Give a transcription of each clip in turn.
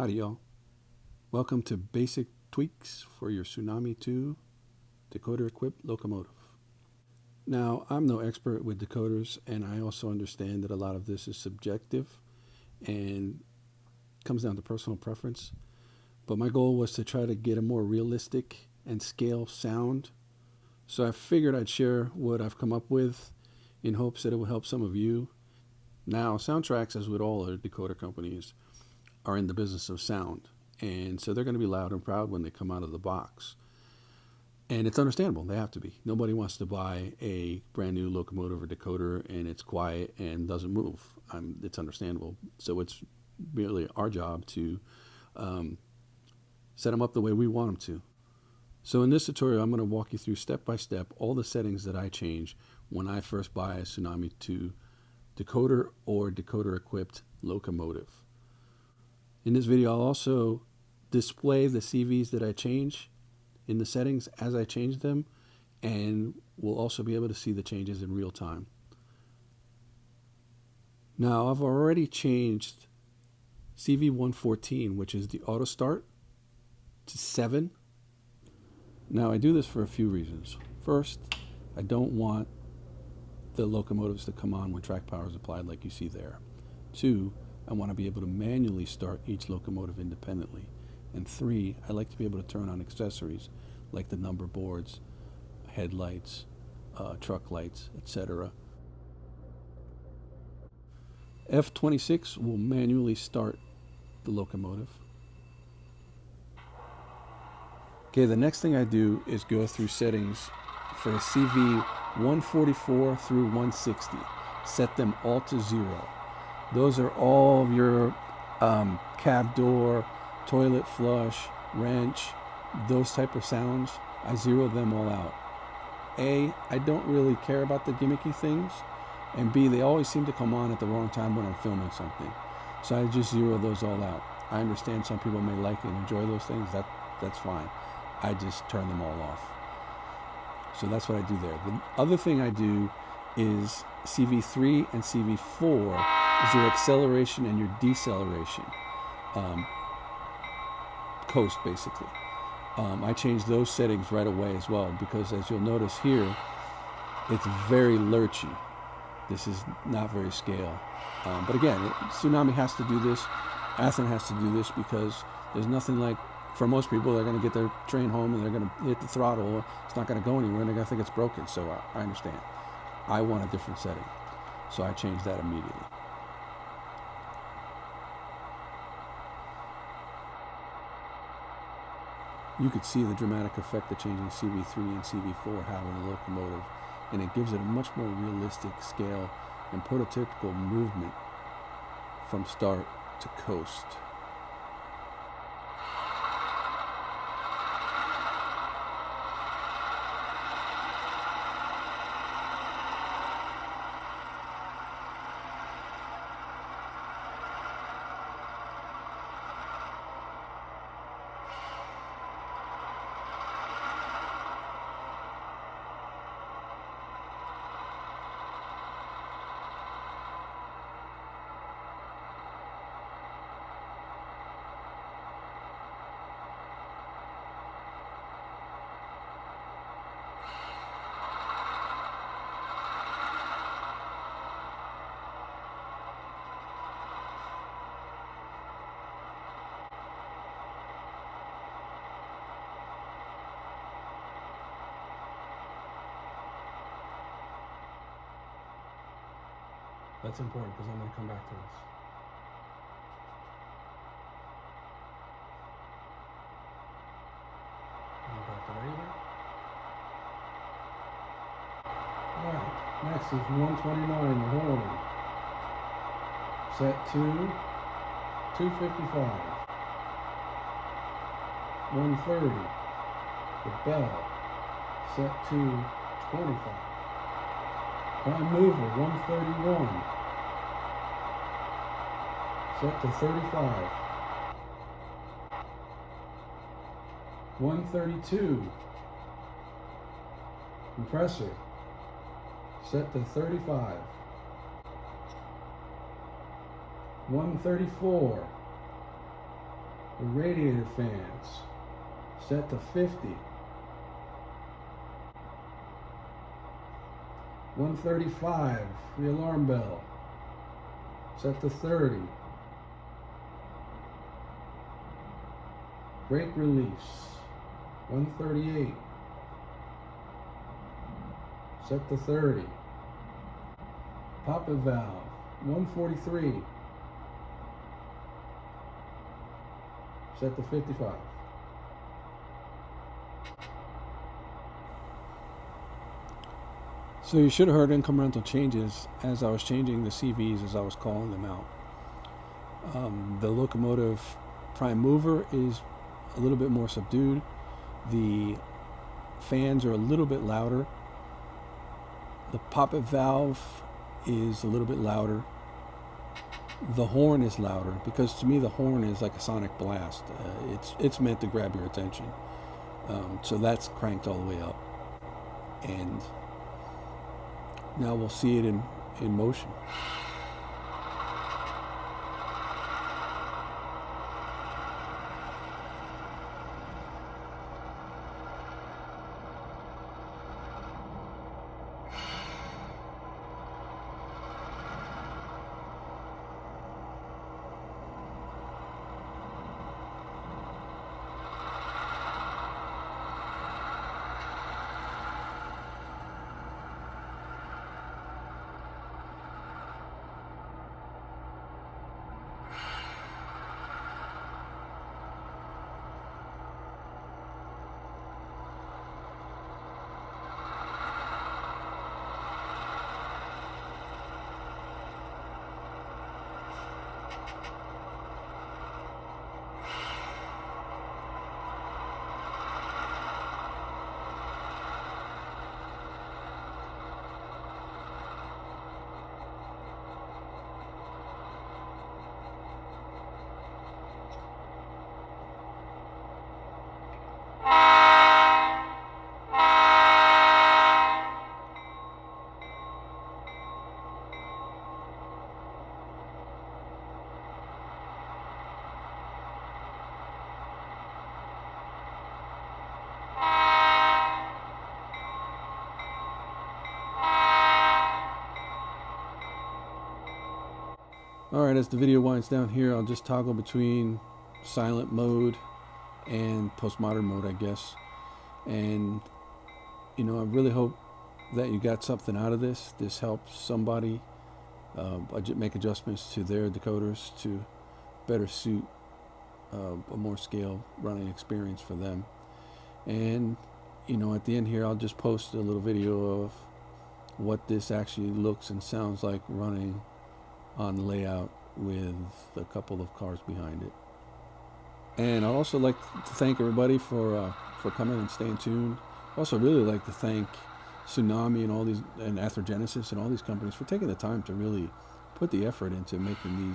Howdy y'all. Welcome to Basic Tweaks for your Tsunami2 decoder equipped locomotive. Now, I'm no expert with decoders, and I also understand that a lot of this is subjective and comes down to personal preference. But my goal was to try to get a more realistic and scale sound. So I figured I'd share what I've come up with in hopes that it will help some of you. Now, Soundtraxx, as with all other decoder companies, are in the business of sound. And so they're going to be loud and proud when they come out of the box. And it's understandable. They have to be. Nobody wants to buy a brand new locomotive or decoder and it's quiet and doesn't move. It's understandable. So it's merely our job to set them up the way we want them to. So in this tutorial, I'm going to walk you through step by step all the settings that I change when I first buy a Tsunami2 decoder or decoder equipped locomotive. In this video, I'll also display the CVs that I change in the settings as I change them, and we'll also be able to see the changes in real time. Now, I've already changed CV114, which is the auto start, to 7. Now, I do this for a few reasons. First, I don't want the locomotives to come on when track power is applied like you see there. 2, I want to be able to manually start each locomotive independently. And 3, I like to be able to turn on accessories like the number boards, headlights, truck lights, etc. F26 will manually start the locomotive. Okay, the next thing I do is go through settings for CV 144 through 160. Set them all to 0. Those are all of your cab door, toilet flush, wrench, those type of sounds. I zero them all out. A, I don't really care about the gimmicky things. And B, they always seem to come on at the wrong time when I'm filming something. So I just zero those all out. I understand some people may like and enjoy those things. That's fine. I just turn them all off. So that's what I do there. The other thing I do is CV3 and CV4 is your acceleration and your deceleration coast, basically. I changed those settings right away as well, because as you'll notice here, it's very lurchy. This is not very scale. But again, Tsunami has to do this. Athearn has to do this because there's nothing like, for most people, they're going to get their train home and they're going to hit the throttle. It's not going to go anywhere and they're going to think it's broken. So I understand. I want a different setting. So I changed that immediately. You could see the dramatic effect that changing CV3 and CV4 have on the locomotive, and it gives it a much more realistic scale and prototypical movement from start to coast. That's important because I'm going to come back to this. Back to radio. Alright, next is 129, the horn. Set to 255. 130, the bell. Set to 25. Prime mover, 131. Set to 35. 132. Compressor. Set to 35. 134. The radiator fans set to 50. 135, the alarm bell set to 30. Brake release 138, set to 30. Poppet valve 143, set to 55. So you should have heard incremental changes as I was changing the CVs, as I was calling them out. The locomotive prime mover is a little bit more subdued. The fans are a little bit louder. The poppet valve is a little bit louder. The horn is louder because to me the horn is like a sonic blast. It's meant to grab your attention. So that's cranked all the way up. And now we'll see it in motion. Alright, as the video winds down here, I'll just toggle between silent mode and postmodern mode, I guess. And, I really hope that you got something out of this. This helps somebody make adjustments to their decoders to better suit a more scale running experience for them. And, at the end here, I'll just post a little video of what this actually looks and sounds like running on layout with a couple of cars behind it. And I'd also like to thank everybody for coming and staying tuned. Also really like to thank Tsunami and Athearn Genesis and all these companies for taking the time to really put the effort into making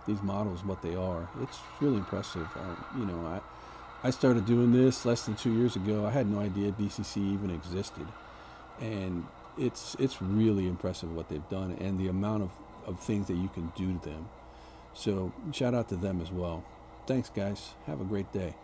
these models what they are. It's really impressive. I started doing this less than 2 years ago. I had no idea DCC even existed, and it's really impressive what they've done and the amount of things that you can do to them. So shout out to them as well. Thanks guys, have a great day.